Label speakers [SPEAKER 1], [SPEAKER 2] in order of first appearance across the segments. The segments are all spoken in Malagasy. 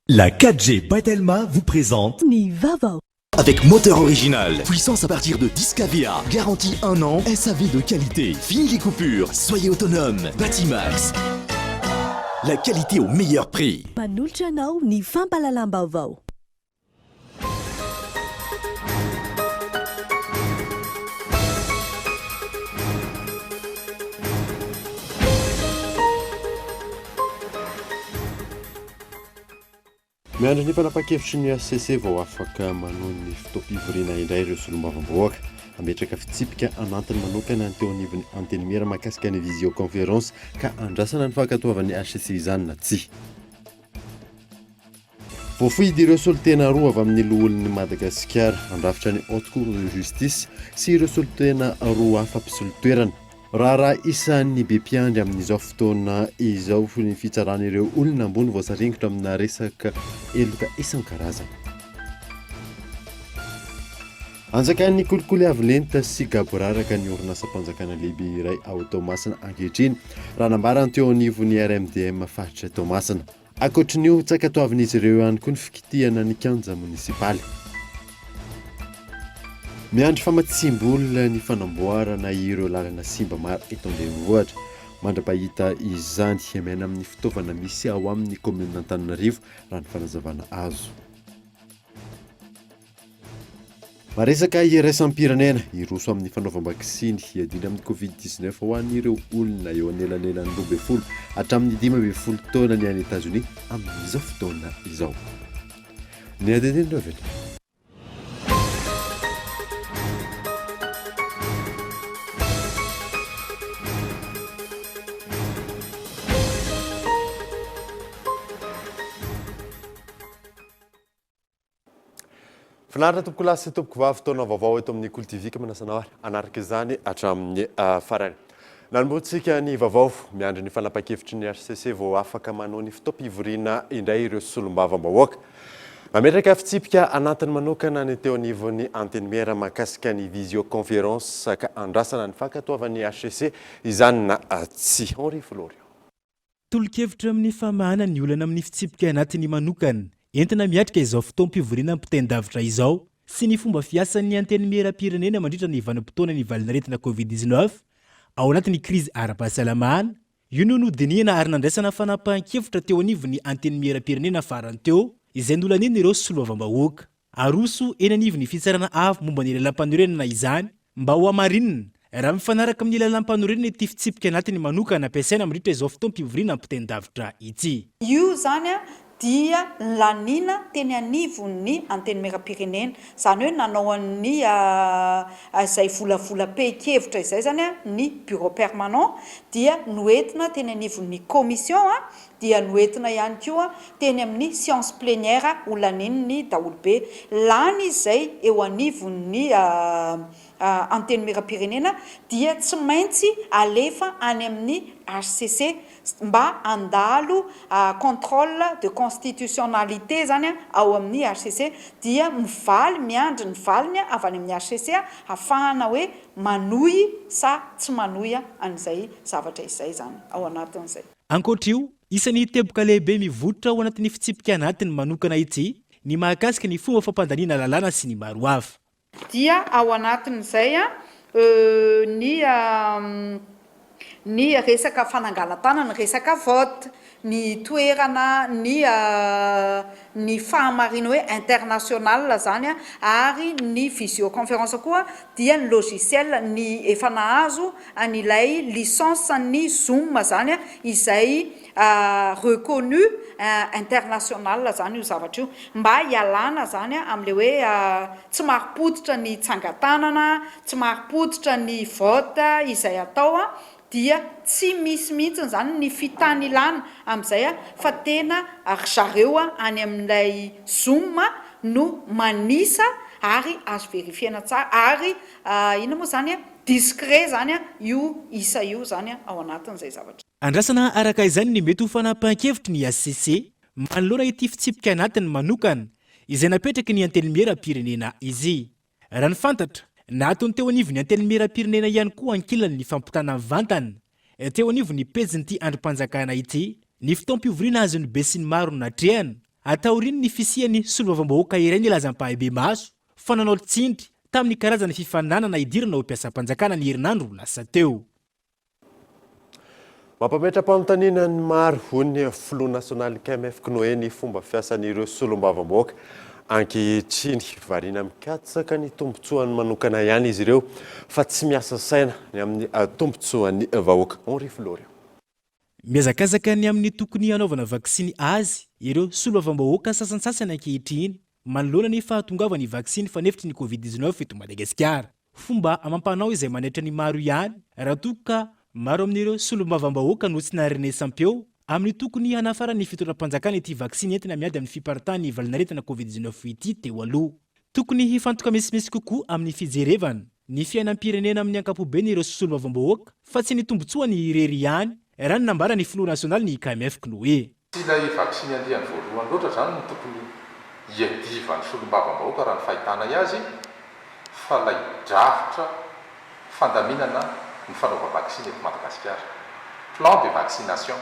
[SPEAKER 1] La 4G Batelma vous présente
[SPEAKER 2] Ni Vava.
[SPEAKER 1] Avec moteur original, puissance à partir de 10 kVA, garantie 1 an, SAV de qualité, fini les coupures, soyez autonome, Batimax. La qualité au meilleur prix.
[SPEAKER 2] Manultra anao ny fampalalam-baovao.
[SPEAKER 3] Miandry ny fanapa-kevitry ny ACC vao afaka manohy ny fotoam-pivoriana indray ireo solombavamboaka ametraka fitsipika anatiny manokana ny teo anivon'ny antenimera mahakasika ny visioconférence ka andrasana ny fankatoavan'ny HCC izany na tsy. Voafidy ireo solitena roa avy amin'ny loholon'ny Madagasikara andrafitra ny haute cour de justice sy ireo solitena roa hafa mpisolotoerana. Raha isan'ny be mpiandry amin'izao fotoana izao ny fitsaran'ireo olona ambony voasaringotra amina resaka eloka isan-karazany. Anjakan'ny kolikoly avolenta sy gaboraraka ny orinasa-mpanjakana lehibe iray ao Toamasina ankehitriny raha nambarany teo anivon'ny RMDM faritra Toamasina. Ankoatrin'io tsakatoavin'izy ireo ihany koa ny fikitihana ny kianja munisipaly. Miandry famatsimbolona ny fanamboarana ireo lalana simba maro eto andrenivohitra. Mandrapahita izany hemena amin'ny fitaovana misy ao amin'ny commune Antananarivo raha ny fanazavana azo. Maresaka iraisam-pirenena iroso amin'ny fanaovam-bakisiny hiadina amin'ny Covid-19 ho an'ireo olona eo anelanelan'ny 12 hatramin'ny 15 taona ny any États-Unis amin'izao fotoana izao. Ny adeden'ireo avela. Fanaritra tompoko lasy sy tompoko vavy taona vaovao eto amin'ny Kultivika manasana anaraka izany hatramin'ny farany. Nanomboantsika ny vaovao miandry ny fanapa-kevitry ny HCC vao afaka manao ny fotoam-pivoriana indray ireo solombavambahoaka. Mametraka fitsipika anatiny manokana ny teo anivon'ny antenimera mahakasika ny visioconférence ka andrasana ny fankatoavan'ny HCC izany na tsy. Henri Florio.
[SPEAKER 4] Tolo-kevitra amin'ny famahana ny olana amin'ny fitsipika anatiny manokana. Entina miatrika izao fotoam-pivoriana ampitendavitra izao sy ny fomba fiasan'ny antenimera-pirenena mandritra ny vanim-potoana ny valinaretina Covid-19 ao anatin'ny krizy ara-pahasalamana. Io no nodinihana ary nandraisana fanapahan-kevitra teo anivon'ny antenimera-pirenena farany teo izay nolaniny ireo solombavambahoaka. Aroso eny anivon'ny fitsarana avy momba ny lalam-panorenana izany mba ho amarinina raha mifanaraka amin'ny lalam-panorenana ity fitsipika anatiny manokana ampiasaina mandritra izao fotoam-pivoriana ampitendavitra ity.
[SPEAKER 5] Io zany dia lanina teny anivon'ny antenimera-pirenena zany hoe nanao an'ny izay volavola pe-kevitra izay zany ny bureau permanent dia noentina teny anivon'ny commission dia noentina ihany koa teny amin'ny séance plénière ho lanin'ny daolobe lany izay eo anivon'ny antenimera-pirenena dia tsy maintsy alefa any amin'ny HCC mba andalo contrôle de constitutionnalité zany ao amin'ny HCC dia mivaly miandry ny valiny avy any amin'ny HCC afahana hoe manohy sa tsy manohy an'izay zavatra izay zany ao anatin'izay.
[SPEAKER 4] Ankoatrio, isan'ny teboka lehibe mivotra ao anatin'ny fitsipika anatiny manokana ity ny mahakasika ny fomba fampandaniana lalàna sy ny maro hafa.
[SPEAKER 5] Dia ao anatin'izay ny resaka fanangalan-tanana, ny resaka vote, ny toerana, ny fahamarina hoe international zany ary ny visioconférence koa dia ny logiciel ny efa nahazo an'ilay licence ny Zoom zany izay reconnu international zany io zavatra io mba hialana zany am'le hoe tsy maripototra ny tsangatanana, tsy maripototra ny vote izay atao dia tsy misy mihitsy zany ny fitany ilana amin'izay fa tena ary zareo any amin'ilay Zoom no manisa ary azo verifiena tsara ary ina moa zany discret zany io isa io zany ao anatin'izay zavatra.
[SPEAKER 4] Andrasana araka izany ny mety ho fanapahan-kevitry ny HCC manoloana ity fitsipika anatiny manokana izay napetraky ny antenimera-pirenena izy. Raha ny fantatra natony teo anivon'ny antenimera-pirenena ihany koa ankilany ny fampitana vantana teo anivon'ny pejin'ity androm-panjakana ity ny fotoam-pivoriana azon'ny be sy ny maro natrehana ataoriny ny fisiany solovavam-bahoaka iray ny lazam-pahabe maso fa nanao tsindry tamin'ny karazana fifananana idirana ho mpiasam-panjakana ny herinandro lasa teo.
[SPEAKER 3] Mampametra-panontaniana ny maro hoy Flou National KMF Knoe ny fomba fiasan'ireo solombavam-bahoaka ankehitriny variana mikatsaka ny tombotsoany manokana ihany izy ireo fa tsy miasa saina ny amin'ny tombotsoan'ny vahoaka. Henri Florio.
[SPEAKER 4] Miazakazaka ny amin'ny tokony hanaovana vaksiny azy ireo solovavam-bahoaka sasansasany ankehitriny manoloana ny fahatongavana ny vaksiny fanefitry ny Covid-19 eto Madagasikara. Fomba amampanao izay manaitra ny maro ihany raha toka maro amin'ireo solombavambahoaka no tsy naharina sam-peo amin'ny tokony hanafara ny fitondram-panjakana ity vaksiny entina miady amin'ny fiparitany valinaretina Covid-19 ity teo aloha. Tokony hifantoka mesimisy kokoa amin'ny fijerevana ny fiainam-pirenena amin'ny ankapobeny ireo solombavambahoaka fa tsy ny tombotsoa ny irery ihany raha ny nambara ny Flou National ny KMF Knoe.
[SPEAKER 6] Tsy ilay vaksiny andiany voalohany loatra zany no tokony hiadiva ny solombavambahoaka raha ny fahitana azy fa ilay drafitra fandaminana ny fanaova vaksiny eto Madagasikara. Plan de vaccination.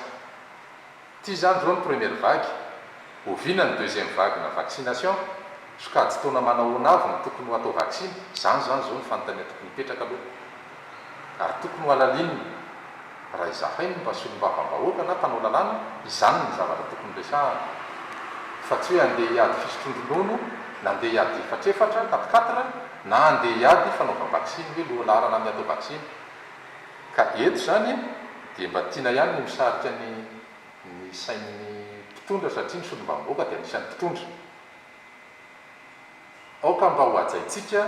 [SPEAKER 6] Ty zany zao ny première vague, ovina ny deuxième vague na vaccination, sokady taona manao navy ny tokony ho atao vaksiny, zany zao ny fanontaniana tokony hipetraka aloha. Ary tokony ho alalinina raha izahainy mba solombavambahoaka na mpanao lalàna, izany ny zavatra tokony resahana. Fa tsy hoe andeha hiady fisotrondronono, na andeha hiady efatrefatra, 4-4, na andeha hiady fanaova vaksiny hoe lohalarana amin'ny atao vaksiny. Ka eto zany dia mba tiana ihany ny misarika ny sain'ny mpitondra satria ny solombavambahoaka dia anisan'ny mpitondra. Aoka mba ho ajaitsika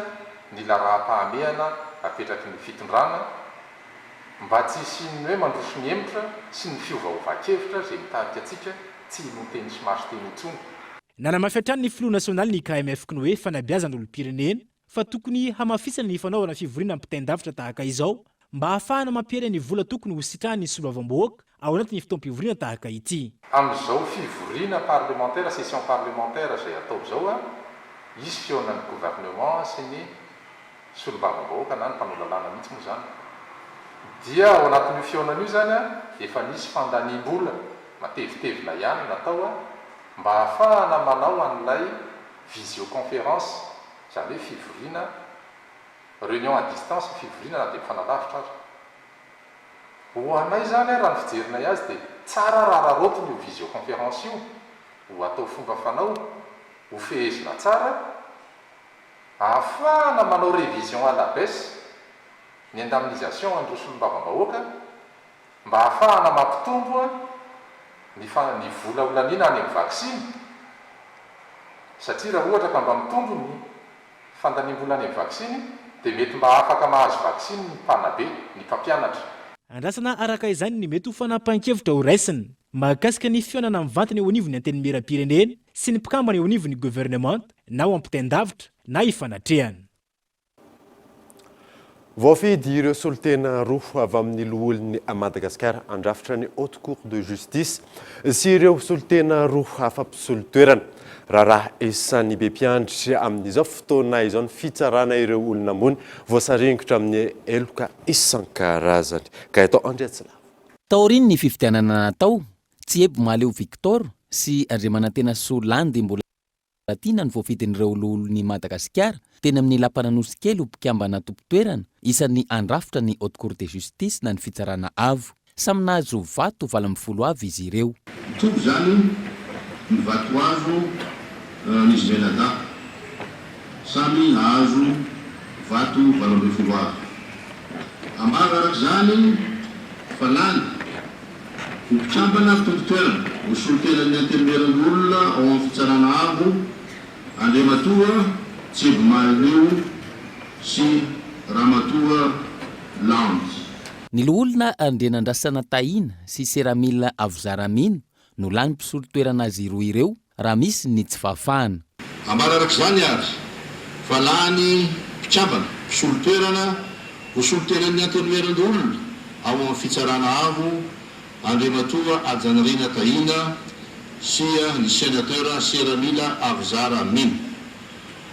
[SPEAKER 6] ny raha-pahamehana apetraky ny fitondrana mba tsy isiny hoe mandroso ny hemotra sy ny fiovaovan-kevitra izay mitarika atsika tsy no-teny sy maso teny intsony.
[SPEAKER 4] Nanamafiatrany ny Flou National ny KMF Knoe fanabeazan'olom-pirenena fa tokony hamafisana ny fanaovana fivoriana ampitaindavitra tahaka izao mba ahafahana mampiary ny vola tokony ho sitrahany solombavambahoaka ao anatin'ny fotoam-pivoriana tahaka ity.
[SPEAKER 6] Amin'izao fivoriana parlementaire, session parlementaire izay atao zao isy fihaonan'ny gouvernement sy ny solombavambahoaka na ny mpanao lalàna mihitsy moa zany. Dia ao anatin'io fihaonana io zany efa nisy fandaniam-bola matevitevina ihany natao mba ahafahana manao an'ilay visioconférence, zany hoe fivoriana réunion à distance, fivoriana na dia mifanalavitra azy. Ho anay zany raha ny fijerina azy dia tsara raha rarotiny io visioconférence io ho atao fomba fanao ho fehezina tsara ahafahana manao révision à la baisse ny indemnisation andro solombavambahoaka mba ahafahana mampitombo ny vola olaniana any amin'ny vaksiny satria raha ohatra ka mba mitombo ny fandaniam-bola any amin'ny vaksiny dia mety mba afaka mahazo vaksiny ny mpanabe ny mpampianatra.
[SPEAKER 4] Andrasana araka izany ny mety ho fanapahan-kevitra ho raisina mahakasika ny fihaonana mivantana eo anivon'ny antenimieram-pirenena sy ny mpikambana eo anivon'ny gouvernement na ho ampitaindavitra na ifanatrehana.
[SPEAKER 3] Voafidy ireo solotena roa avy amin'ny loholon'ny Madagasikara andrafitra ny Haute Cour de Justice sy ireo solotena roa afa-pisolotoerana. Raha isan'ny be mpiandry amin'izao fotoana izao ny fitsarana ireo olona ambony voasaringotra amin'ny eloka isan-karazany. Ka eto Andriatsila.
[SPEAKER 7] Taoriny ny fifidianana natao tsy ebo Maleo Victor sy Andriamanantena Solandy mbola tiana ny voafidin'ireo loholon'ny Madagasikara teny amin'ny lapananosikely ho mpikambana tompo-toerana isan'ny andrafitra ny Haute Cour de Justice na ny fitsarana avo samy nahazo vato 20 avy izy ireo.
[SPEAKER 8] Tompo zany ny vato azo nisy velada samy nahazo vato 20 avy. Ambara araka zany fa lany ho mpikambana tompo-toerana ho solotenan'ny antenimieran'olona ao amin'ny fitsarana avo Andriamatoa Tsibo Maleo sy Ramatoa Landy.
[SPEAKER 7] Ny loholona Andrianandrasana Tahina sy Seramila Avozaramino no lany mpisolo-toerana azy roa ireo raha misy ny tsy fahafahana.
[SPEAKER 8] Ambara araka zany ary fa lany mpikambana mpisolo-toerana ho solo-tenan'ny antenimieran'olona ao amin'ny fitsarana avo Andriamatoa Ajanirina Tahina sy ny sénateur Seramila Avozaramino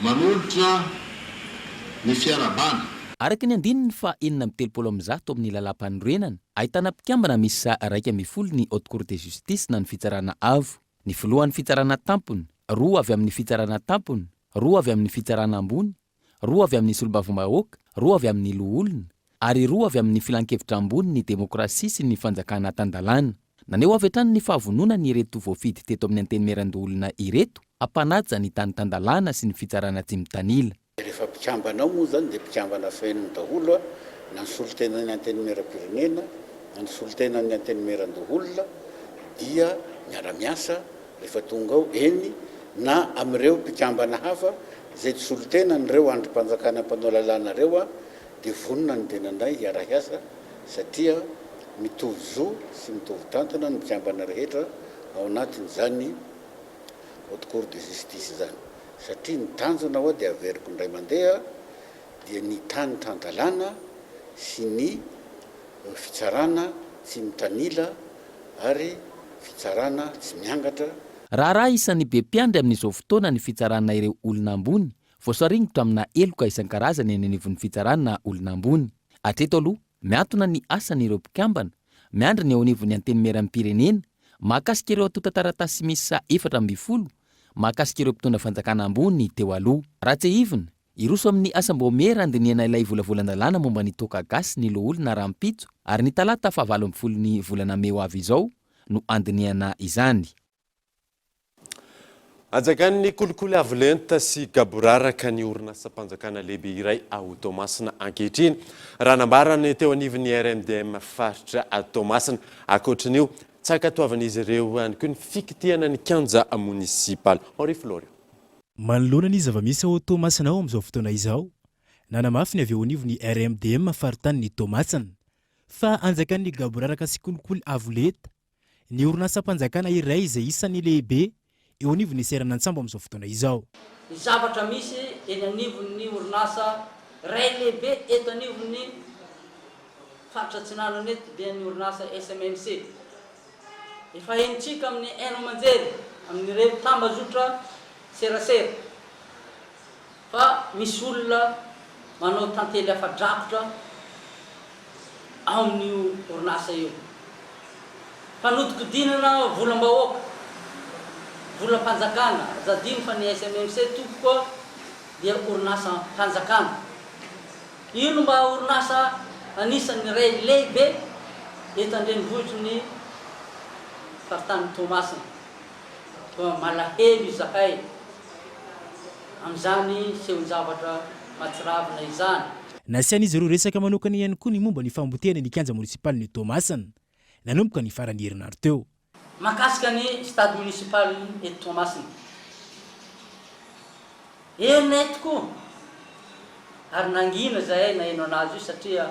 [SPEAKER 8] manolotra ny fiarabana.
[SPEAKER 7] Araka ny andininy fa 730 amin'ny lalam-panorenana ahitana mpikambana misy 120 ny Haute Cour de Justice na ny fitsarana avo ny voalohan'ny fitsarana tampony, roa avy amin'ny fitsarana tampony, roa avy amin'ny fitsarana ambony, roa avy amin'ny solombavam-bahoaka, roa avy amin'ny loholona, ary roa avy amin'ny filan-kevitra ambony ny demokrasia sy ny fanjakana tan-dalàna. Naneo avy hatrany ny fahavonona ny ireto voafidy teto amin'ny anteny miaran-doholona ireto, hampanaja ny tany tan-dalàna sy ny fitsarana tsy mitanila.
[SPEAKER 9] Rehefa mpikambana moa zany dia mpikambana fenony daholo na ny solontenan'ny anteny miaram-pirenena, na ny solontenan'ny anteny miaran-doholona dia miara-miasa rehefa tonga ao eny na amin'ireo mpikambana hafa izay tsy solontenany ireo androm-panjakana mpanao lalàna reo dia vonona ny tenanay hiara-hiasa satria mitovy zo sy mitovy tantana ny mpikambana rehetra ao anatin'izany haute cour de justice zany. Satria ny tanjona ao dia averiko indray mandeha dia ny tany tan-dalàna sy ny fitsarana tsy mitanila ary fitsarana tsy miangatra.
[SPEAKER 7] Raha isan'ny be mpiandry amin'izao fotoana ny fitsarana ireo olona ambony, voasaringotra amina eloka isan-karazany eny anivon'ny fitsarana olona ambony. Hatreto aloha, miantona ny asan'ireo mpikambana, miandry ny ao anivon'ny anteny miaram-pirenena, mahakasika ireo atota taratasy misy 420, mahakasika ireo mpitondra fanjakana ambony teo aloha. Raha tsy hivina, iroso amin'ny asam-boamera andiniana ilay volavolan-dalàna momba ny toaka gasy ny loholona rahampitso, ary ny talata 17 ny volana Meo avy izao no andiniana izany.
[SPEAKER 3] Ajakan'ny kolikoly avolenta sy gaboraraka ny orinasa-panjakana lehibe iray ao Toamasina ankehitriny. Raha nambarany teo anivon'ny RMDM faritra Toamasina, ankoatran'io tsakatoavan'izy ireo ihany koa ny fikitiana ny kianja municipal. Henri Florio.
[SPEAKER 4] Manoloana ny zava-misy ao Toamasina ao amin'izao fotoana izao, nanamafy ny avy eo anivon'ny RMDM faritany Toamasina fa anjakan'ny gaboraraka sy kolikoly avolenta ny orinasa-panjakana iray izay isan'ny lehibe eo anivon'ny serana an-tsambo amin'izao fotoana izao.
[SPEAKER 10] Ny zavatra misy eny anivon'ny orinasa ray lehibe eto anivon'ny faritra Antsinanana eto dia ny orinasa SMMC. Efa hentsika amin'ny eno manjery amin'ny reny tambazotra serasera. Fa misy olona manao tantely afa-drakotra ao amin'ny orinasa io. Fanodikodinana volam-bahoaka, volam-panjakana, zadino fa ny SMMC toko koa dia orinasa panjakana. Io no mba orinasa anisan'ny ray lehibe eto an-drenivohitry ny faritany Toamasina. Malahelo izahay amin'izany sehon-javatra matsiravina izany.
[SPEAKER 4] Nasian'izy ireo resaka manokana ihany koa ny momba ny fambotehana ny kianja munisipaly ny Toamasina, nanomboka ny farany herinandro teo.
[SPEAKER 10] Makasika ny stade municipal eto Toamasina. Enety koa ary nangina zahay na eno anazy io satria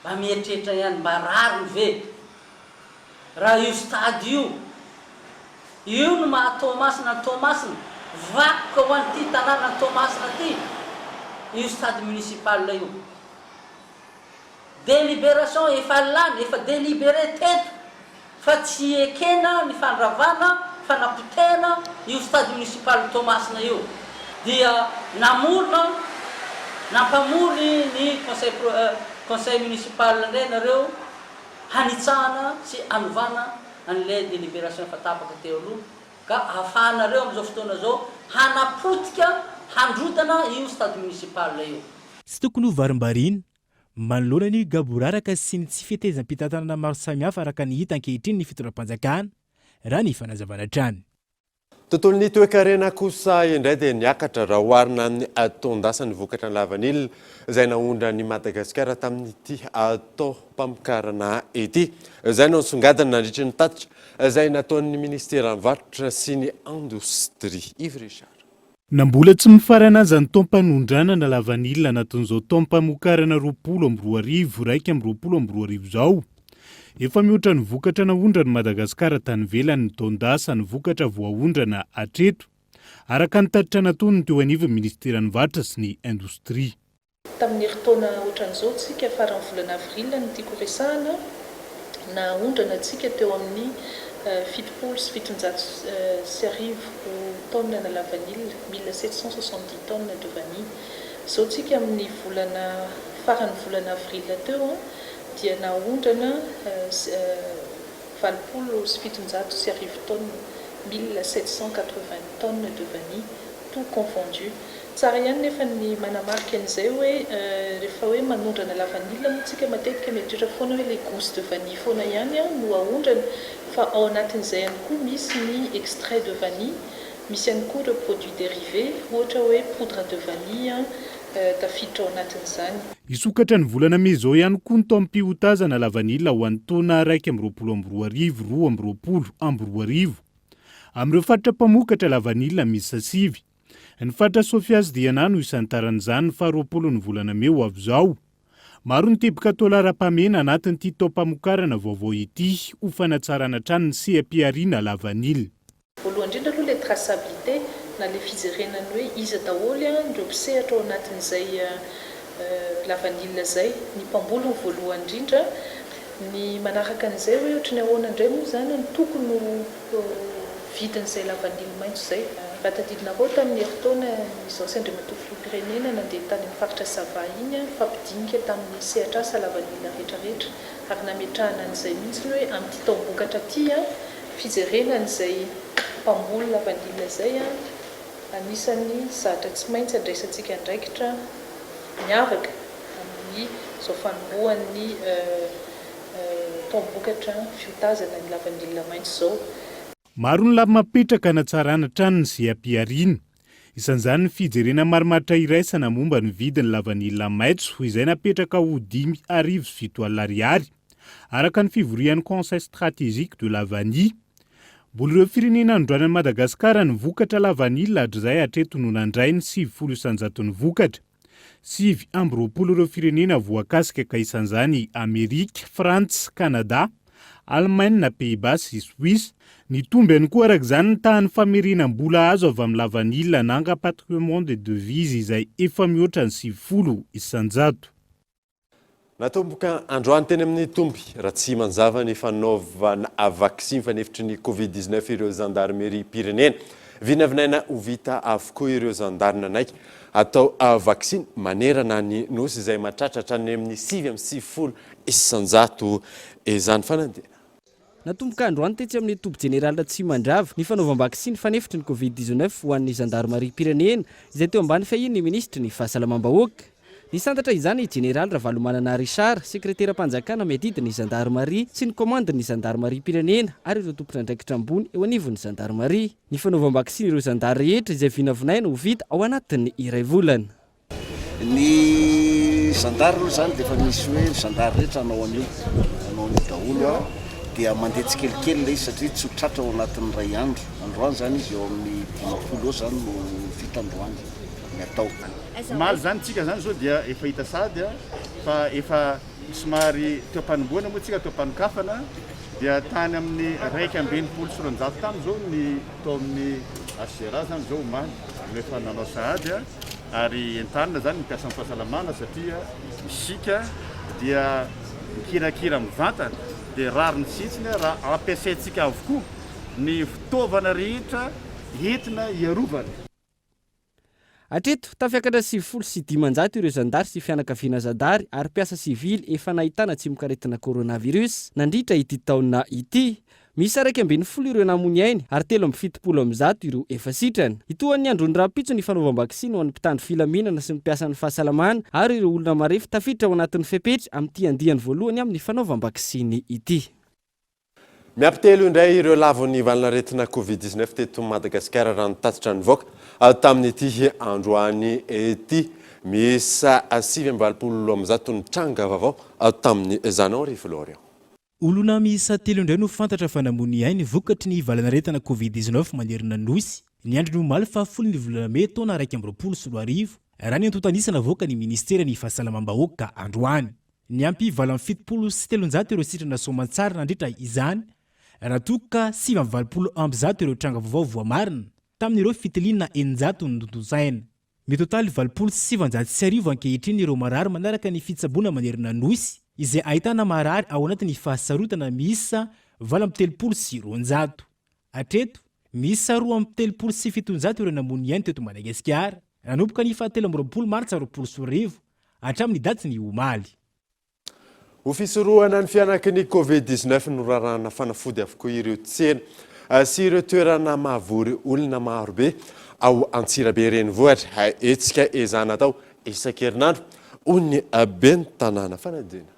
[SPEAKER 10] mba mieritreritra ihany mba rariny ve raha io stade io no maha Toamasina vakoka ho an'ity tanàna Toamasina ty, io stade municipal io. Délibération efa lany, efa délibéré teto fa tsy ekena ny fandravana, fanapotena io stade municipal Toamasina io. Dia nampamory ny conseil municipal nareo hanitsahana sy anovana an'ilay délibération efa tapaka teo aloha ka ahafahanareo amin'izao fotoana zao hanapotika handrodana io stade municipal io.
[SPEAKER 4] Tsy tokony ho varimbarina manoloana ny gaboraraka sy ny tsy fitezam-pitantanana maro samihafa araka ny hita ankehitriny ny fitondram-panjakana raha ny fanazavana trany.
[SPEAKER 3] Tontolon'ny toe-karena kosa indray dia niakatra raha oharina amin'ny tondasan'ny vokatra ny lavanilina izay naondra ny Madagasikara tamin'ity taom-pamokarana ity. Izay no nisongadina nandritra ny tatitra izay nataon'ny ministera ny varotra sy ny indostria. Yves Richard.
[SPEAKER 11] Nambola tsy mifarana azy ny taom-panondrana lavanilina anatin'izao taom-pamokarana 20 raika amby 20 zao. Efa mihoatra ny vokatra naondrany Madagasikara tany ivelany tondasa ny vokatra voaondrana hatreto. Araka ny tatitra nataony teo anivon'ny ministeran'ny varotra sy ny indostria.
[SPEAKER 12] Tamin'ny herintaona ohatran'izao tsika faran'ny volana avril ny tiako resahana naondrana tsika teo amin'ny 700 sy arivo tonnes na lavanille, 1770 tonnes de vanille. Zao tsika amin'ny volana faran'ny volana avril teo dia naondrana 700 sy arivo tonnes 4780 tonnes de vanille, tout confondu. Tsara ihany nefa ny manamarika an'izay hoe rehefa hoe manondrana la vanille moa tsika matetika mieritreritra foana hoe les gousses de vanille foana ihany no ahondrana, fa ao anatin'izay ihany koa misy ny extrait de vanille, misy ihany koa ireo produits dérivés, ohatra hoe poudre de vanille tafiditra ao anatin'izany.
[SPEAKER 11] Isokatra ny volana Mai zao ihany koa ny taom-pihotazana la vanille ho an'ny taona 2024 2024. Amin'ireo faritra mpamokatra la vanille misy sasivy. Ny faritra Sofias Diana no isantaran'izany fa 20 ny volana Mai ho avy zao. Maro ny teboka tolaram-pamena anatin'ity taom-pamokarana vaovao ity ho fanatsarana trano ny seha-piariana la vanille.
[SPEAKER 12] Voalohany indrindra aloha ilay traçabilité na ilay fijerenany hoe iza daholo ireo mpisehatra ao anatin'izay la vanille izay, ny mpamboly ny voalohany indrindra, ny manaraka an'izay hoe ohatrany ahoana indray moa izany ny tokony vidin'izay la vanille maitso izay. Vatadidina avao tamin'ny heritaona izao Saindrimatovo firenena nandeha tany amin'ny faritra Sava iny fampidinika tamin'ny sehatra asa la vanille rehetrarehetra ary nametrahana an'izay mihitsy hoe amin'ity taom-bokatra ity fijerenan'izay mpamboly la vanille izay anisany zatra tsy maintsy andraisantsika andraikitra miavaka amin'ny izao fanombohan'ny taom-bokatra fiotazana ny la vanille maitso izao.
[SPEAKER 11] Maro ny laby mapetraka hanatsarana trano ny seha-piariana. Isan'izany ny fijerena marimaritra iraisana momba ny vidiny la vanille maitso izay napetraka ho 10,7 ariary araka ny fivorian'ny Conseil stratégique de la vanille. Mbola ireo firenena androanan'i Madagasikara ny vokatra la vanille hatrizay hatreto no nandray ny 70 isanjato ny vokatra. 7 ireo firenena voakasika ka isan'izany Amerika, Frantsa, Kanada, Allemagne na Pays-Bas sy Suisse. Ny tomby ihany koa arak'izany ny tahan'ny famerinam-bola azo avy amin'ny la vanille nanga patrimoine de devise izay efa mihoatra ny 70 isanjato.
[SPEAKER 3] Natomboka androany teny amin'ny tomby raha tsy manjava ny fanaovana vaksiny fanefitry ny Covid-19 ireo gendarmerie pirenena. Vinavinaina ho vita avokoa ireo gendarmenaiky atao vaksiny manerana ny nosy izay mahatratratra ny amin'ny 7 isanjato izany fanandeha.
[SPEAKER 13] Natomboka androany tetsy amin'ny toby jenerala Tsimandrava ny fanaovam-baksiny fanefitry ny Covid-19 ho an'ny gendarmerie pirenena izay teo ambany fahiny ny ministry ny fahasalamam-bahoaka. Ny santatra izany General Ravalomanana Richard, sekretera-panjakana miadidiny gendarmerie sy ny komandiny gendarmerie pirenena ary ireo tompona andraikitra ambony eo anivon'ny gendarmerie. Ny fanaovam-baksiny ireo gendarme rehetra izay vinavinaina ho vita ao anatin'ny iray volana.
[SPEAKER 14] Ny gendarme zany dia efa misy hoe gendarme rehetra anao anio daholo dia mandeha tsikelikely ilay satria tsy ho tratra ao anatin'ny ray andro. Androany zany izy eo amin'ny 10 eo zany no vita androany ny atao.
[SPEAKER 15] Maly zany tsika zany zao dia efa hita sady fa efa somary teo ampanomboana moa tsika teo ampanokafana dia tany amin'ny 120 sy 200 tany zao ny tao amin'ny asera zany zao omaly efa nanao sahady ary entanina zany mipiasa amin'ny fahasalamana satria isika dia mikirakira mivantana dia rariny sitsiny raha ampiasaintsika avokoa ny fitaovana rehetra entina iarovana.
[SPEAKER 13] Hatreto tafiakatra 7,900 ireo zandary sy fianakaviana zandary ary piasa sivily efa nahitana tsimok'aretina coronavirus nandritra ity taona ity. Misy 270 ireo namony ainy ary 770 ireo efa sitrana. Itoan'ny androny rapitso ny fanaovam-baksiny ho an'ny mpitandro filaminana sy ny mpiasan'ny fahasalamana ary ireo olona marefy tafiditra ao anatin'ny fepetra amin'ny andiany voalohany amin'ny fanaovam-baksiny ity.
[SPEAKER 3] Miampitelo indray ireo lavon'ny valinaretina Covid-19 teto Madagasikara raha nitatitra ny voaka tamin'ity androany ity. Misy 7,7 ny tranga vaovao tamin'ny Zanori Florian.
[SPEAKER 4] Olona miisa 3 indray no fantatra fa namony ainy vokatry ny valinaretina Covid-19 manerina nosy. Ny andro no maly fa 10 volana May taona 2024 raha ny antotanisana voaka ny ministera ny fahasalamam-bahoaka androany. Ny ampy vala 7,700 ireo sitrana soamantsara nandritra izany. Ratoka 7,7 ireo tranga vaovao voamarina tamin'ireo fitilina 900 ny tontosaina. Mitotaly 7,700 ankehitriny ireo marary manaraka ny fitsaboana manerina nosy izay ahitana marary ao anatin'ny fahasarotana miisa 7,700. Hatreto miisa 2,700 ireo namony ihany teto Madagasikara nanomboka ny 17 Martsa 2020 hatramin'ny daty ny omaly.
[SPEAKER 3] Ho fisorohana ny fianakin'ny Covid-19 no rarana fanafody avokoa ireo tsena sy ireo toerana mahavory olona marobe ao Antsirabe renivohitra etsika ezana atao isan-kerinandro hoy ny ben'ny tanàna fanadina.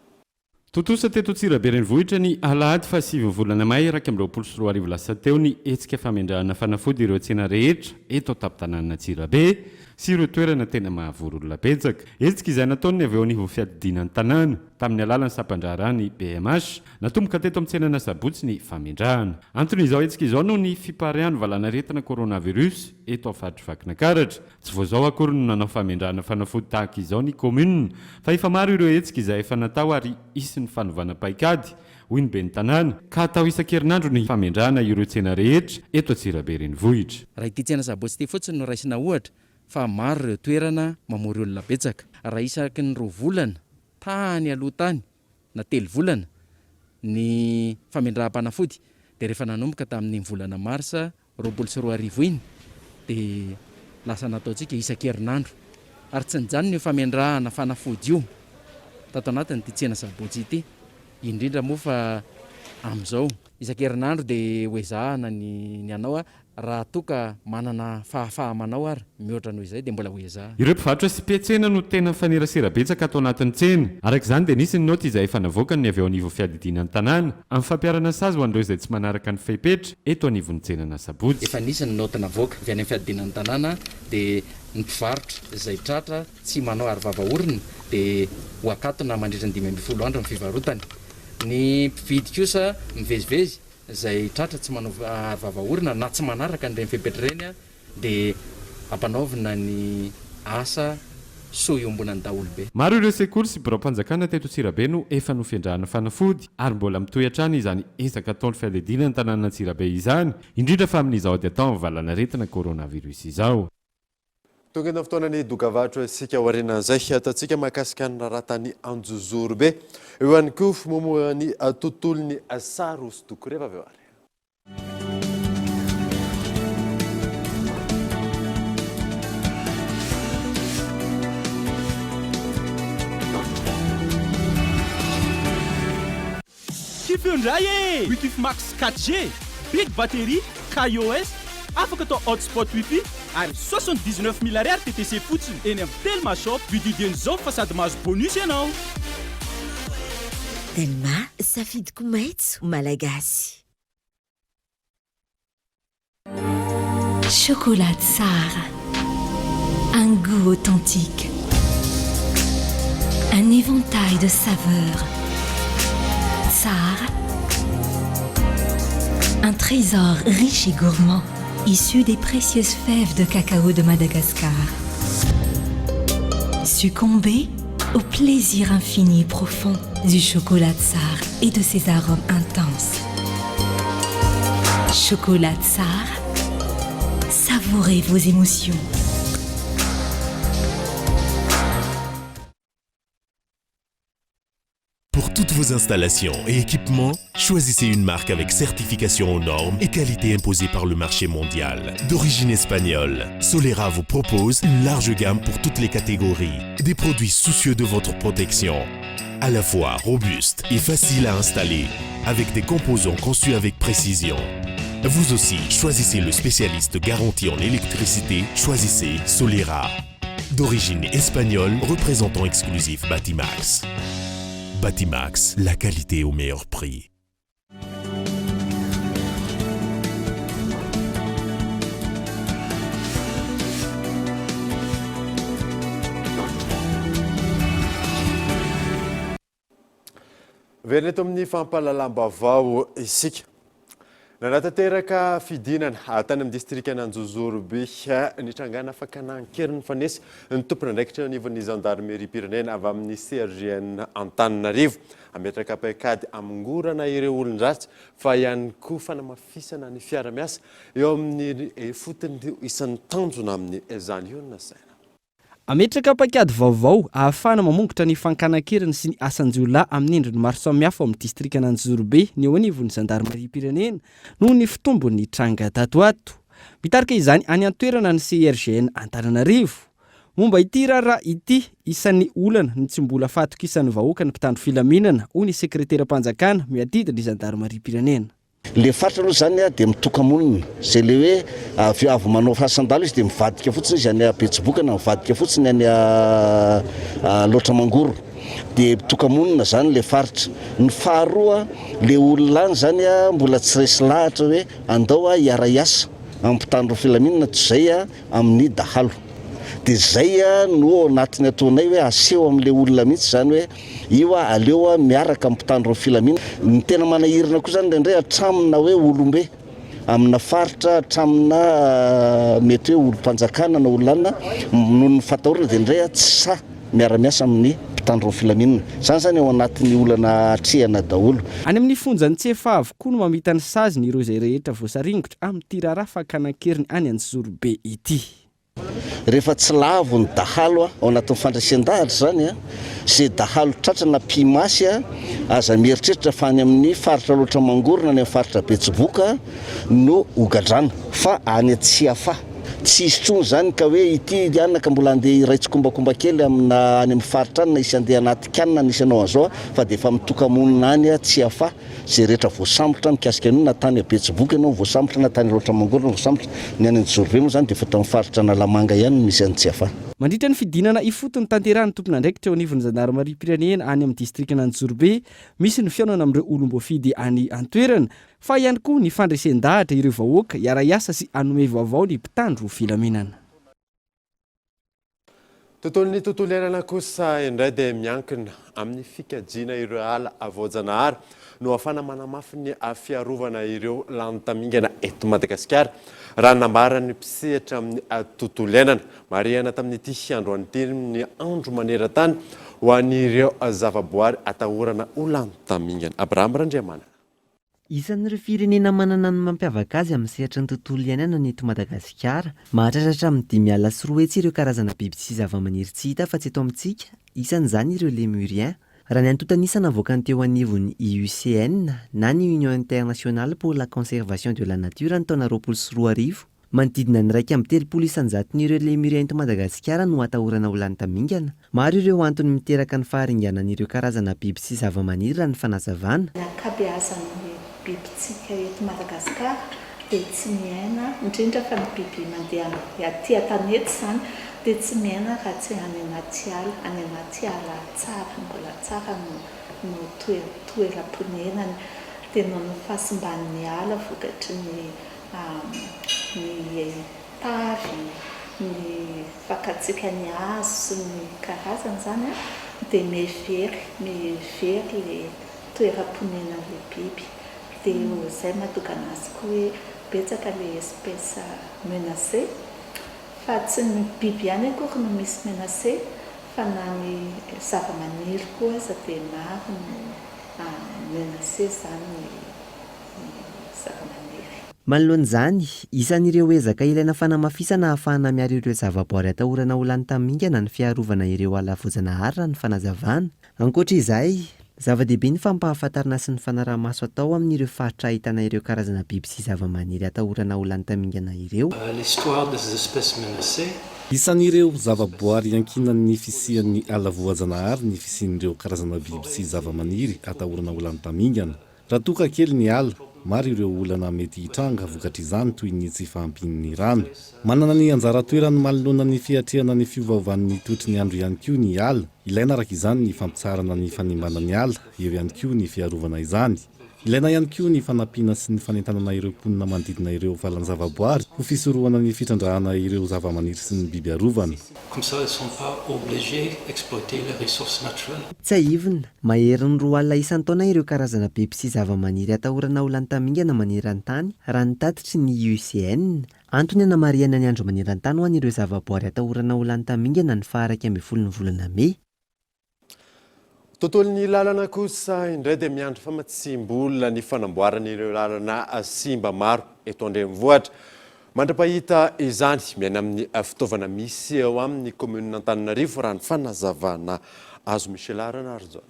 [SPEAKER 16] Totosa teto Antsirabe renivohitra ny alahady fa 7 volana may 2024 lasa teo ny etsika famindrahana fanafody ireo tsena rehetra eto an-tampon-tanàna Antsirabe sy ireo toerana tena mahavory olona betsaka. Etsika izay nataony avy eo an'ivo fiadidinan'ny tanàna tamin'ny alalan'ny sampandrarany BMH natomboka teto amin'ny tsenana Sabotsy ny famindrahana. Anton'izao etsika izao no ny fipariany valanaretina coronavirus eto amin'ny faritry Vakinakaratra. Tsy voazao akory no nanao famindrahana fanafody tahaka izao ny commune fa efa maro ireo etsika izay efa natao ary isy ny fanovana paikady hoy ny ben'ny tanàna ka atao isan-kerinandro ny famindrahana ireo tsena rehetra eto Antsirabe renivohitra.
[SPEAKER 13] Raha ity tsena Sabotsy ity fotsiny no raisina ohatra fa maro ireo toerana mamory olona betsaka. Raha isaky ny 2 volana tany aloha tany na 3 volana ny famindraham-panafody dia rehefa nanomboka tamin'ny volana marsa 2024 iny dia lasa nataontsika isan-kerinandro ary tsy nijanona io famindrahana fanafody io tato anatiny ity tsena Sabotsy ity indrindra moa fa amin'izao isan-kerinandro dia hoezahana ny anao raha toka manana fahafahamanao ary mihoatra noho izay dia mbola hoezaha.
[SPEAKER 16] Ireo mpivarotra sy mpiantsena no tena mifanerasera betsaka atao anatin'ny tsena. Araka izany dia nisy ny noty izay efa navoakany avy eo an'ivo fiadidinan'ny tanàna amin'ny fampiarana sazy ho an'ireo izay tsy manaraka ny fepetra eto anivon'ny tsenana Sabotsy.
[SPEAKER 13] Efa nisy ny noty navoaka avy any amin'ny fiadidinan'ny tanàna dia ny mpivarotra izay tratra tsy manao ary vava-orona dia ho akatona mandritra ny 5 andro amin'ny fivarotany. Ny mpividy kosa mivezivezy izay tratra tsy manao ary vava-orona na tsy manaraka n'ireny fepetra ireny dia ampanaovina ny asa soa iombonany daholobe.
[SPEAKER 16] Maro ireo sekoly sy birao-panjakana teto Antsirabe no efa nofiandrahana fanafody ary mbola mitohy hatrany izany ezaka ataon'ny fiadidinan'ny tanàna Antsirabe izany indrindra fa amin'izao dia atao amin'ny valanaretina coronavirus izao.
[SPEAKER 3] Tonga ny fotoanany dokavarotra isika aorianan'izay ataontsika mahakasika ny rahatany Anjozorobe eo ihany koa momoan'ny tontolon'ny sary hosodoko rehefa avy eo ary.
[SPEAKER 17] Kifindray e! Wikif Max 4G, big batterie, KaiOS, afaka atao hotspot wifi ary 79 000 ariary TTC fotsiny eny amin'ny Telma Shop vididian'izao fa sady mahazo bonus ianao.
[SPEAKER 18] Telma safidiko maitso malagasy. Chocolat Tsar, un goût authentique, un éventail de saveurs. Tsar, un trésor riche et gourmand, issu des précieuses fèves de cacao de Madagascar. Succombez au plaisir infini et profond du chocolat Tsar et de ses arômes intenses. Chocolat Tsar, savourez vos émotions.
[SPEAKER 1] Pour toutes vos installations et équipements, choisissez une marque avec certification aux normes et qualité imposée par le marché mondial. D'origine espagnole, Solera vous propose une large gamme pour toutes les catégories. Des produits soucieux de votre protection, à la fois robustes et faciles à installer, avec des composants conçus avec précision. Vous aussi, choisissez le spécialiste garanti en électricité, choisissez Solera. D'origine espagnole, représentant exclusif Batimax. Batimax, la qualité au meilleur prix.
[SPEAKER 3] Very eto amin'ny fampahalalam-baovao isika. Nanatanteraka fidinana tany amin'ny distrikana Anjozorobe nitrangana fakanankeriny fanesy ny tompona ndraikitra anivon'ny gendarmerie Pyrenène avy amin'ny CRGN Antananarivo ametraka paikady amingorana ireo olon-dratsy fa ihany koa fanamafisana ny fiara-miasa eo amin'ny fotony isan'ny tanjona amin'ny izany io nasaina.
[SPEAKER 13] Ametraka paikady vaovao ahafahana mamongotra ny fankanan-keriny sy ny asan-jiolahy amin'ny endriny maro samihafa ao amin'ny distrikana Anjozorobe ny eo anivon'ny gendarmerie Pyrenène noho ny fitombon'ny tranga tatoato. Mitarika izany any an-toerana ny CRGN Antananarivo. Momba ity raharaha ity isan'ny olana ny tsy mbola fatokisany vahoaka ny mpitandro filaminana hoy ny sekretera-panjakana miadidina ny gendarmerie Pyrenène.
[SPEAKER 14] Le faritra aloha zany a dia mitokamonina zay le hoe avy manao fasandalo izy dia mivadika fotsiny izy any Betsiboka na mivadika fotsiny any loatra mangoro dia mitokamonina zany le faritra. Ny faharoa le olona any zany a mbola tsy resy lahatra hoe andao hiara iasa ampitandro filaminana toy izay amin'ny dahalo. Dia zay no anatin'ny ataonay hoe aseho amin'le olona mihitsy zany hoe io aleo miaraka ampitandro filaminana. Ny tena manahirana koa zany indray hatramina hoe olombe amina faritra, hatramina mety hoe olom-panjakana na olona noho ny fatahorana dia indray tsy miara-miasa amin'ny mpitandro filaminana. Zany ao anatin'ny olana atrehana daholo.
[SPEAKER 13] Any amin'ny fonjany tsy efa avokoa no mamita ny saziny ireo izay rehetra voasaringotra amin'ny raharaha fankanan-keriny any Antsorobe ity.
[SPEAKER 14] Rehefa tsy lavo ny dahalo ao anatin'ny fandraisan-dahatra zany zay dahalo tratrana Pimasy aza mieritreritra fa any amin'ny faritra loatra mangorona any amin'ny faritra Betsiboka no hogadrana fa any Tsiafa. Tsy isy trony zany ka hoe ity anaka mbola andeha iraitsy-kombakomba kely amina any amin'ny faritra any na isy andeha anaty kanina nisy anao an'izao fa dia efa mitokamonina any Tsiafa zay rehetra voasambotra mikasika an'io na tany Betsiboka ianao voasambotra na tany loatra mangorona voasambotra. Ny any Antsorobe moa zany dia efa tao amin'ny faritra Analamanga ihany misy any Tsiafa.
[SPEAKER 13] Mandritra ny fidinana ifotony tanterahan'ny tompon'andraikitra eo anivon'ny Zandarmaria-pirenena any amin'ny distrikana Antsorobe, misy ny fiaonana amin'ireo olom-boafidy any an-toerana, fa ihany koa ny fandraisen-dahatra ireo vahoaka hiara-iasa sy hanome vaovao ny mpitandro filaminana.
[SPEAKER 3] Tontolon'ny tontolo iainana kosa indray dia miankina amin'ny fikajiana ireo ala avoajanahary no ahafana manamafy ny fiarovana ireo lanontamingana eto Madagasikara. Raha nambarany mpisehatra amin'ny tontolo iainana marihana tamin'ity androany ity ny andro maneran-tany ho an'ireo zavaboary atahorana ho lanontamingana. Abraham Randriamana.
[SPEAKER 19] Isan'ireo firenena manana ny mampiavaka azy amin'ny sehatra ny tontolo iainana ny eto Madagasikara. Mahatratra amin'ny 5.3 etsy ireo karazana biby sy zava-maniry tsy hita fa tsy eto amintsika. Isan'izany ireo lémuriens. Raha ny antontanisa navoakany teo anivon'ny IUCN na ny Union Internationale pour la Conservation de la Nature ny taona 2024, manodidina ny 1.3 isanjaton'ireo lémuriens eto Madagasikara no atahorana ho lanontamingana. Maro ireo antony miteraka ny faharinganan'ireo karazana biby sy zava-maniry raha ny fanazavana.
[SPEAKER 20] Ankabeazan'ny bibitsika eto Madagasikara dia tsy miaina, indrindra fa ny biby mandeha aty an-tanety zany dia tsy miaina raha tsy any anaty ala tsara, mbola tsara no toeram-ponenany. Dia noho ny fahasimban'ny ala vokatry ny tavy, ny fakatsika ny hazo sy ny karazany zany dia mihevery le toeram-ponenan'ilay biby. Dia izay mahatokana azy koa hoe betsaka le espèce menacée, fa tsy ny biby ihany akory no misy menacé fa na ny zava-maniry koa aza dia maro no menacé zany ny zava-maniry.
[SPEAKER 19] Manoloan'izany, isan'ireo ezaka ilaina fanamafisana ahafahana miaro ireo zavaboary atahorana ho lanontamingana ny fiarovana ireo ala voajanahary ny fanazavana. Ankoatra izay, zava-dehibe ny fampahafantarana sy ny fanaraha-maso atao amin'ireo faritra ahitana ireo karazana biby sy zava-maniry atahorana ho lanontamingana ireo.
[SPEAKER 21] L'histoire des espèces menacées.
[SPEAKER 22] Isan'ireo zavaboary ankinan'ny fisian'ny ala voajanahary ny fisian'ireo karazana biby sy zava-maniry atahorana ho lanontamingana. Raha toka kely ny ala, maro ireo olana mety hitranga vokatry izany toy ny tsy fahampian'ny rano. Manana ny anjara toerany manoloana ny fiatrehana ny fiovaovan'ny toetry ny andro ihany koa ny ala. Ilaina araka izany ny fampitsarana ny fanimbanany ala, eo ihany koa ny fiarovana izany. Ilaina ihany koa ny fanampiana sy ny fanentanana ireo mponina manodidina ireo valan-javaboary ho fisorohana ny fitrandrahana ireo zava-maniry sy ny biby arovana.
[SPEAKER 21] Comme ça, ils ne sont pas obligés d'exploiter les ressources naturelles.
[SPEAKER 19] Tsy aivina, maherin'ny 2 alina isan-taona ireo karazana biby sy zava-maniry atahorana ho lanontamingana maneran-tany raha ny tatitry ny IUCN. Antony hanamariana ny andro maneran-tany ho an'ireo zavaboary atahorana ho lanontamingana ny faha 1 ny volana Mey.
[SPEAKER 3] Tontolon'ny lalana kosa indray dia miandry famatsimbolona ny fanamboaran'ireo lalana simba maro eto andrenivohitra. Mandrapahita izany miaina amin'ny fitaovana misy eo amin'ny komunina Antananarivo raha ny fanazavana azo Michel Renardzon.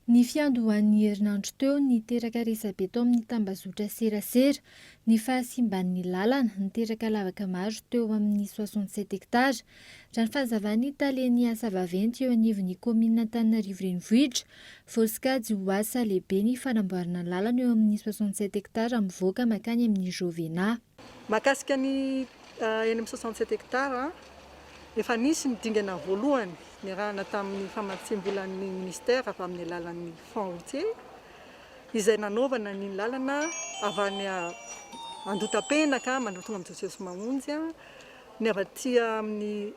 [SPEAKER 2] Ny fiandohan'ny herinandro teo niteraka resabe tao amin'ny tambazotra serasera, ny fahasimban'ny lalana niteraka lavaka maro teo amin'ny 67 hektara. Raha ny fahazavan'ny Taleny asa vaventy eo anivon'ny komina Antananarivo renivohitra, voasokajy ho asa lehibe ny fanamboarana lalana eo amin'ny 67 hektara mivoaka makany amin'ny Jovena.
[SPEAKER 5] Mahakasika ny eny amin'ny 67 hektara, efa nisy ny dingana voalohany niarahana tamin'ny famatsim-bolan'ny ministère avy amin'ny alalan'ny fond routier izay nanaovana ny lalana avy any Andotapenaka mandrapatonga amin'ny Joseph Mamonjy, ny avy aty amin'ny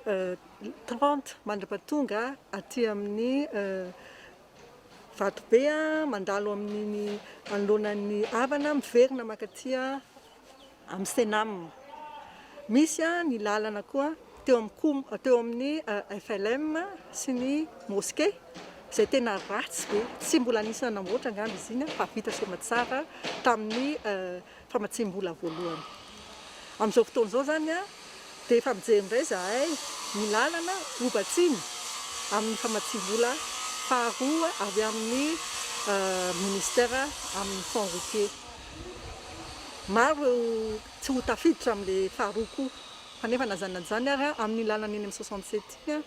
[SPEAKER 5] 30 mandrapatonga aty amin'ny Vatobe mandalo amin'ny anoloanan'ny Avana miverina makaty amin'ny Senam. Misy ny lalana koa teo amin'ny FLM sy ny mosquée izay tena ratsy be, tsy mbola nisy nanamboatra angamba izy iny fa vita soma tsara tamin'ny famatsim-bola voalohany. Amin'izao fotoana izao zany dia efa mijery indray zahay ny lalana Robatsiny amin'ny famatsim-bola faharoa avy amin'ny ministère amin'ny fond routier. Maro tsy ho tafiditra amin'ilay faharoa koa. Kanefa nazanana zany ary amin'ny lalana eny amin'ny 67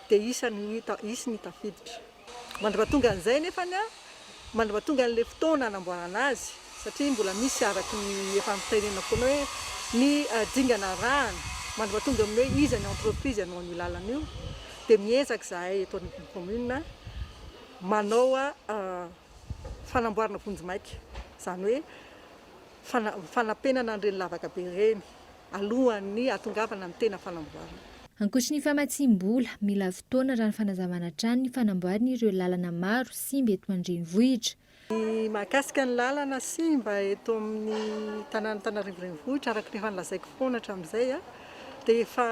[SPEAKER 5] dia isy ny tafiditra. Mandrapatonga an'izay nefany mandrapatonga an'ilay fotoana anamboarana azy satria mbola misy araky ny efa mitenena foana hoe ny dingana rahana mandrapatonga amin'ny hoe izy ny entreprise hanao ny lalana io dia miezaka zahay eto amin'ny commune manao fanamboarana vonjy-maika, zany hoe fanampenana an'ireny lavaka be ireny alohan'ny atongavana ny tena fanamboarana.
[SPEAKER 2] Ankoatry ny famatsim-bola, mila fotoana raha ny fanazavana trano ny fanamboarana ireo lalana maro simba eto an-drenivohitra.
[SPEAKER 5] Ny mahakasika ny lalana simba eto amin'ny Antananarivo renivohitra araka ny efa nilazaiko foana hatramin'izay dia efa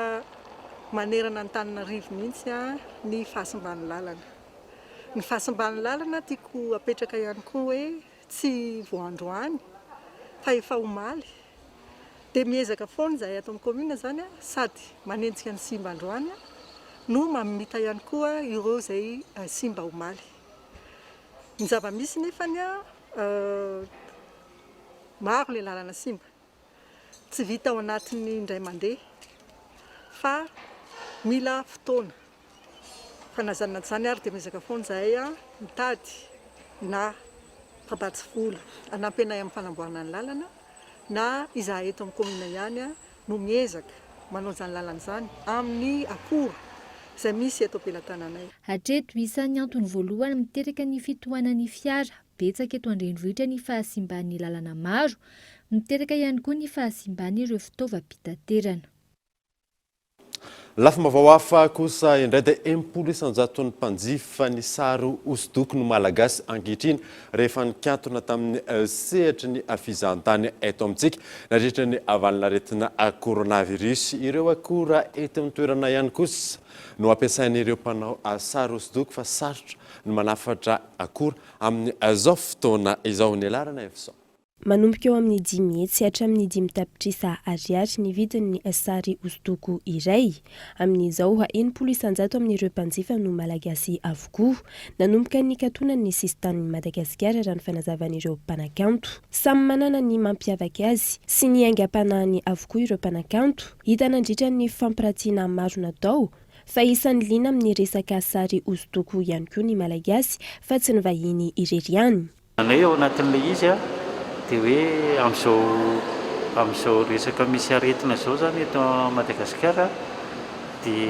[SPEAKER 5] manerana ny Antananarivo mihitsy ny fahasimban'ny lalana. Ny fahasimban'ny lalana tiako apetraka ihany koa hoe tsy voandroany fa efa omaly. Dia miezaka foana zahay ato amin'ny commune zany sady manenjika ny simba androany no mamita ihany koa ireo izay simba omaly. Ny zava-misy nefany maro ilay lalana simba. Tsy vita ao anatin'ny indray mandeha fa mila fotoana. Fanazanana zany ary dia miezaka foana zahay mitady na mpabatsy vola hanampena amin'ny fanamboarana ny lalana na izahay eto amin'ny commune ihany no miezaka manao izany lalana izany amin'ny akora izay misy eto am-pelatananay.
[SPEAKER 2] Hatreto isan'ny antony voalohany miteraka ny fitohanan'ny fiara betsaka eto an-drenivohitra ny fahasimban'ny lalana maro, miteraka ihany koa ny fahasimban'ny ireo fitaovam-pitaterana.
[SPEAKER 3] Lafim-baovao hafa kosa indray dia 100,000 mpanjifa ny sary hosodoko no malagasy ankehitriny rehefa nikantona tamin'ny sehatry ny fizahantany eto amintsika nandritra ny avalinaretina coronavirus. Ireo akora eto amin'ny toerana ihany kosa no ampiasain'ireo mpanao sary hosodoko fa sarotra no manafatra akora amin'ny zao fotoana izao ny alarana efsa.
[SPEAKER 23] Manomboka eo amin'ny 10 hetsy hatramin'ny 5 tapitrisa ariary ny vidin'ny sary hosodoko iray. Amin'izao 100,000 amin'ireo mpanjifa no malagasy avokoa. Nanomboka ny katonan'ny sistan'ny Madagasikara raha ny fanazavan'ireo mpanakanto. Samy manana ny mampiavaka azy sy ny aingam-panahy avokoa ireo mpanakanto. Hita nandritra ny fampiratiana maro natao. Fa isan'ny liana amin'ny resaka sary hosodoko ihany koa ny malagasy fa tsy ny vahiny irery ihany.
[SPEAKER 24] Anay ao anatin'ilay izy dia hoe amin'izao resaka misy aretina izao zany eto Madagasikara dia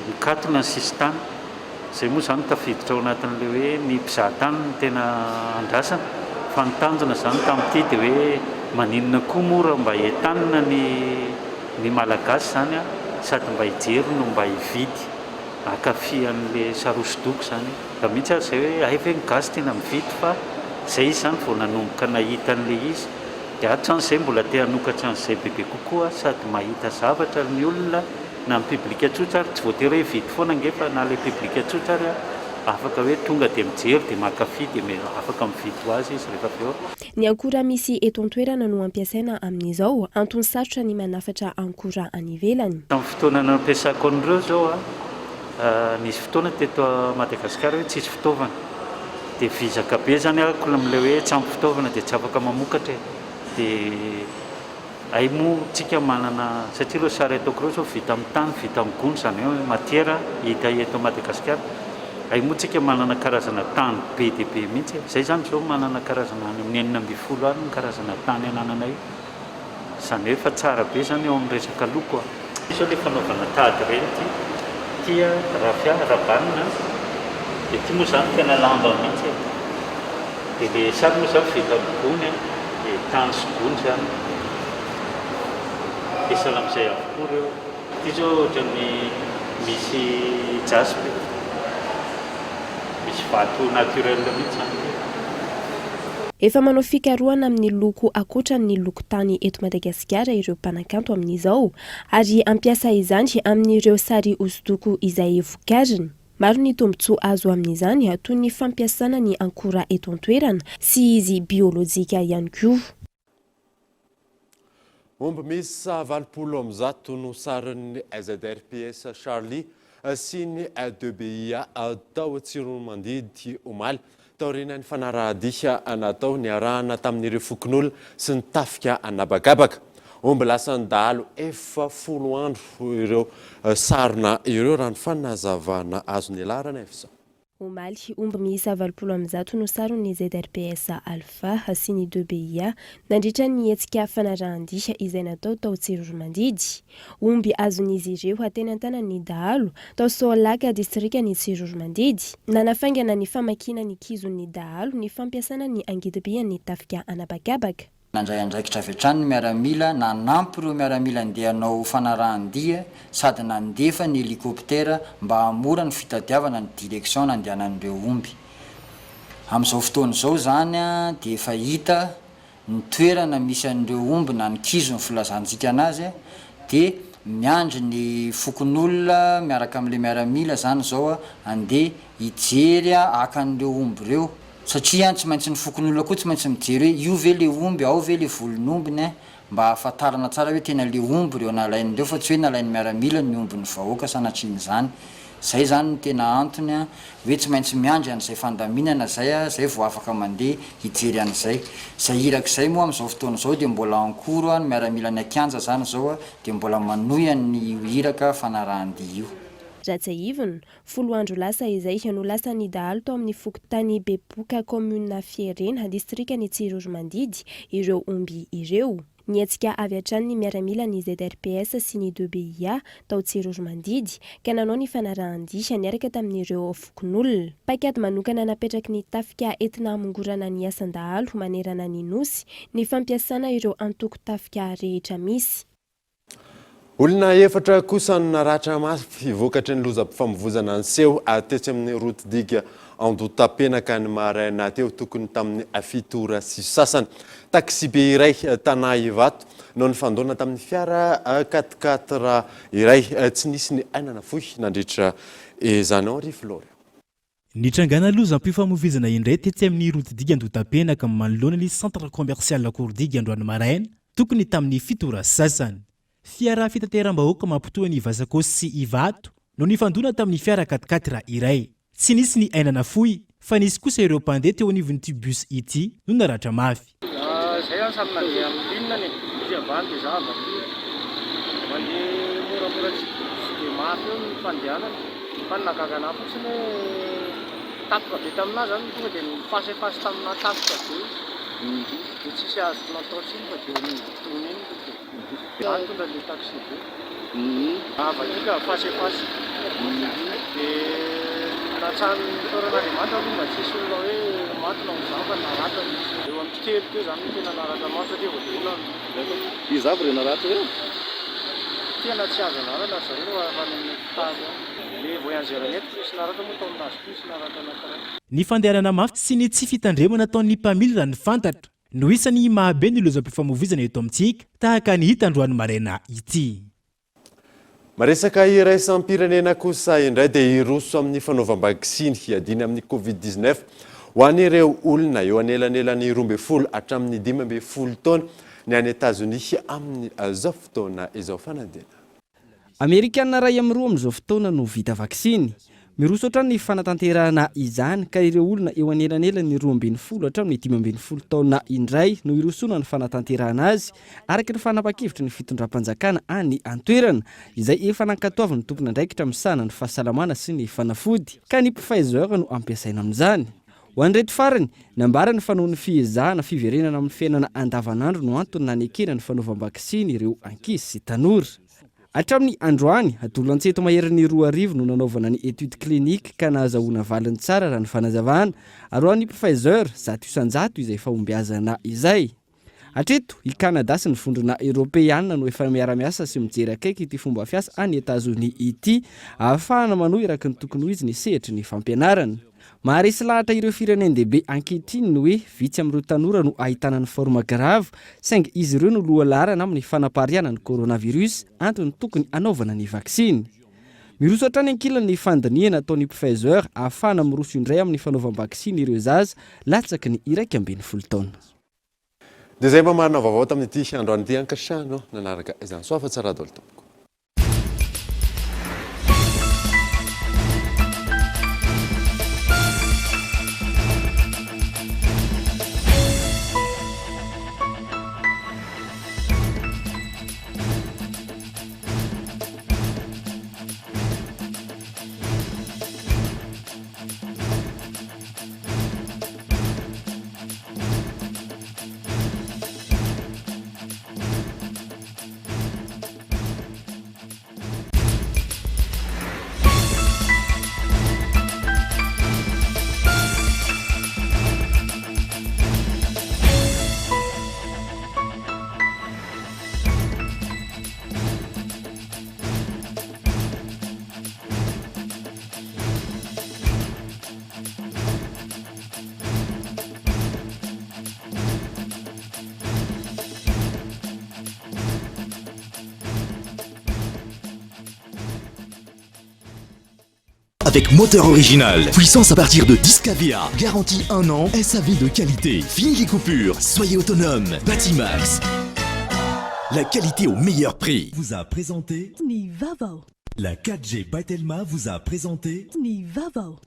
[SPEAKER 24] mikatona ny sistany. Izay moa zany tafiditra ao anatin'ilay hoe ny mpizahatany no tena andrasana fa ny tanjona zany tamin'ity dia hoe maninona koa mora mba entanina ny malagasy zany sady mba hijery no mba hividy akafy an'ilay sary hosodoko zany. Da mihitsy azy zay hoe ay ve ny gasy tena mividy fa izay izy zany vao nanomboka nahita an'ilay izy dia hatran'izay mbola te hanokatra an'izay bebe kokoa sady mahita zavatra ny olona na ny publika tsotra ary tsy voatery hoe vidy foana angefa na ilay publika tsotra ary afaka hoe tonga dia mijery dia mankafy dia afaka mividy ho azy izy rehefa avy eo.
[SPEAKER 23] Ny akora misy eto an-toerana no ampiasaina amin'izao antony sarotra ny manafatra ankora any ivelany.
[SPEAKER 24] Amin'ny fotoana nampiasako an'ireo zao nisy fotoana teto Madagasikara hoe tsisy fitaovana dia vizaka be zany ako amin'ilay hoe tsampy fitaovana dia tsy afaka mamokatra dia ay moa tsika manana satria ireo sary ataoko ireo zao vita amin'ny tany vita amin'ny gony zany hoe matiera hita eto Madagasikara ay moa tsika manana karazana tany be dia be mihitsy zay zany zao manana karazana any amin'ny 420 any ny karazana tany anananay zany hoe fa tsara be zany eo amin'ny resaka loko iso le fanaovana tady reny tia rafia rabanina dia ty moa zany tena lamba mihitsy dia le sary moa zany vita amin'ny gony dia tany sy gony zany esala amin'izay avokoa reo ty zao ohatrany misy jaspe misy vato naturel mihitsy zany
[SPEAKER 23] efa manao fikarohana amin'ny loko akoatra ny loko tany eto Madagasikara ireo mpanakanto amin'izao ary ampiasa izany amin'ireo sary hosodoko izay vokariny. Maro ny tombontsoa azo amin'izany toy ny fampiasana ny ankora eto an-toerana sy izy biolojika ihany koa.
[SPEAKER 3] Omby misy 700 no sarin'ny ZRPS Charlie sy ny A2BIA tao Tsiromandidy omaly taorian'ny fanarahadiha natao niarahana tamin'ireo fokon'olona sy ny tafika anabakabaka. Omby lasa ndalo efa 10 andro ireo sarina ireo raha ny fanazavana azo ny alarana efsa.
[SPEAKER 23] Omaly omby miisa 700 no saron'ny ZRPS Alpha sy ny 2BIA nandritra ny hetsika fanarahandiha izay natao tao Tsiromandidy. Omby azon'izy ireo hateny an-tanan'ny dahalo tao Solaka distrikany Tsiromandidy. Nanafaingana ny famakina ny kizon'ny dahalo ny fampiasana ny angidimbian'ny tafika anabakabaka.
[SPEAKER 6] Nandray andraikitra avy hatrany ny miaramila nanampy ireo miaramila andeha hanao fanarahandia sady nandefa ny helikoptera mba hamora ny fitadiavana ny direction nandehanan'ireo omby. Amin'izao fotoana izao zany dia efa hita ny toerana misy an'ireo omby na ny kizo ny filazantsika anazy dia miandry ny fokon'olona miaraka amin'ilay miaramila zany zao andeha hijery akan'ireo omby ireo. Satria tsy maintsy ny fokon'olona koa tsy maintsy mijery hoe io ve le omby ao ve le volon'ombiny mba ahafantarana tsara hoe tena le omby ireo nalain'ireo fa tsy hoe nalain'ny miaramila ny omby ny vahoaka sanatriny zany. Zay zany ny tena antony hoe tsy maintsy miandry an'izay fandaminana zay vao afaka mandeha hijery an'izay. Zay irak'izay moa amin'izao fotoana izao dia mbola ankoro ny miaramila ny Akanja zany zao dia mbola manohy ny iraka fanarahandia io.
[SPEAKER 23] Ratsaivona 10 andro lasa izay no lasa ny dahalo tao amin'ny fokotany Bepoka commune Fierena distrikany Tsiromandidy ireo omby ireo. Nietsika avy hatrany ny miaramila ny ZRPS sy ny 2BIA tao Tsiromandidy ka nanao ny fanarahandiha niaraka tamin'ireo fokon'olona. Paikady manokana napetraky ny tafika entina hamongorana ny asan-dahalo manerana ny nosy ny fampiasana ireo antoko tafika rehetra misy.
[SPEAKER 3] Olona efatra kosa naratra mafy vokatry ny lozam-pifamoivoizana ny seho atetsy amin'ny rotidiga Andotapenaka ny maraina teo tokony tamin'ny fitora sy sasany. Taxi be iray tana Ivato no nifandona tamin'ny fiara 4x4 iray tsy nisy ny ainana fohy nandritra izany ao Riflora.
[SPEAKER 4] Nitrangana lozam-pifamoivoizana indray tetsy amin'ny rotidiga Andotapenaka manoloana ny centre commercial Kourdiga Androany Maraina tokony tamin'ny fitora sasany. Fiara fitateram-bahoaka mampitohy ny Vasakosy sy Ivato no nifandona tamin'ny fiara 4x4 iray. Tsy nisy ny ainana fohy fa nisy kosa ireo mpandeha teo anivon'ity bus ity no naratra mafy.
[SPEAKER 7] Zay an samy nandeha amin'ny linona izy avany dia zava mandeha moramora tsy dia mafy eo ny fandehanana fa nakakana fotsiny tapoka be taminazy zany tonga dia nifasefasy tamina tapoka be dia tsisy azo natao tsiny fa dia nitony iny tonga le taxi be avakika fasefasy dia natrany toeran'Andriamanitra aloha mba tsisy olona hoe matona amin'izany fa naratra misy eo amin'ny telo teo zany no tena naratra mafy satria voadolana izy avy re naratra eo tena tsy azo anarana zareo afany fitazy le voyangeranety misy naratra moa tao aminazy misy naratra anankiray.
[SPEAKER 4] Ny fandehanana mafy sy ny tsy fitandremana ataon'ny mpamily raha ny fantatra no isany mahabe ny lozam-pifamoivoizana eto amintsika tahaka ny hita Androany Maraina ity.
[SPEAKER 3] Maresaka iraisam-pirenena kosa indray dia iroso amin'ny fanaovam-bakisiny hiadina amin'ny Covid-19 ho an'ireo olona eo anelanelan'ny 12 hatramin'ny 15 taona ny any États-Unis amin'ny izao fotoana izao fanadina.
[SPEAKER 13] Amerikanina ray amin'ny roa amin'izao fotoana no vita vaksiny. miroso ny fanatanterahana izany ka ireo olona eo anelanelany 12 hatramin'ny 15 taona indray no irosona ny fanatanterahana azy araka ny fanapa-kevitra ny fitondram-panjakana any antoerana izay efa nankatoavany tompona andraikitra misana ny fahasalamana sy ny fanafody ka ny Pfizer no ampiasaina amin'izany. Ho an'reto farany nambara ny fanaon'ny fihezahana fiverenana amin'ny fiainana andavanandro no antony nanekena ny fanaovam-bakisiny ireo ankizy sy tanora. Hatramin'ny androany atolo-antseto maheriny 2 no nanaovana ny étude clinique ka nahazahoana valiny tsara raha ny fanazavana ary ho an'ny Pfizer 100% izay fahombiazana izay. Hatreto i Canada sy ny vondrona Europeana no efa miara-miasa sy mijery akaiky ity fomba fiasa any Etazonia ity ahafahana manohy eraky ny tokony ho izy ny sehatry ny fampianarana. Maharesy lahatra ireo firenendehibe ankehitriny no hoe vitsy amin'ireo tanora no ahitana ny forma grave saingy izy ireo no lohalarana amin'ny fanapariana ny coronavirus antony tokony anaovana ny vaksiny. Miroso hatrany ankilany ny fandiniana ataon'ny Pfizer ahafahana miroso indray amin'ny fanaovam-vaksiny ireo zaza latsaky ny 12 taona.
[SPEAKER 3] Dia zay mamarina vaovao tamin'ity androany ity ankasitrahana nanaraka izany soafa tsara daholo tompoko.
[SPEAKER 8] Avec moteur original, puissance à partir de 10 kVA, garantie 1 an, SAV de qualité, fini les coupures, soyez autonome. Batimax, la qualité au meilleur prix.
[SPEAKER 9] Vous a présenté
[SPEAKER 10] Nivavo.
[SPEAKER 9] La 4G by Telma vous a présenté
[SPEAKER 10] Nivavo.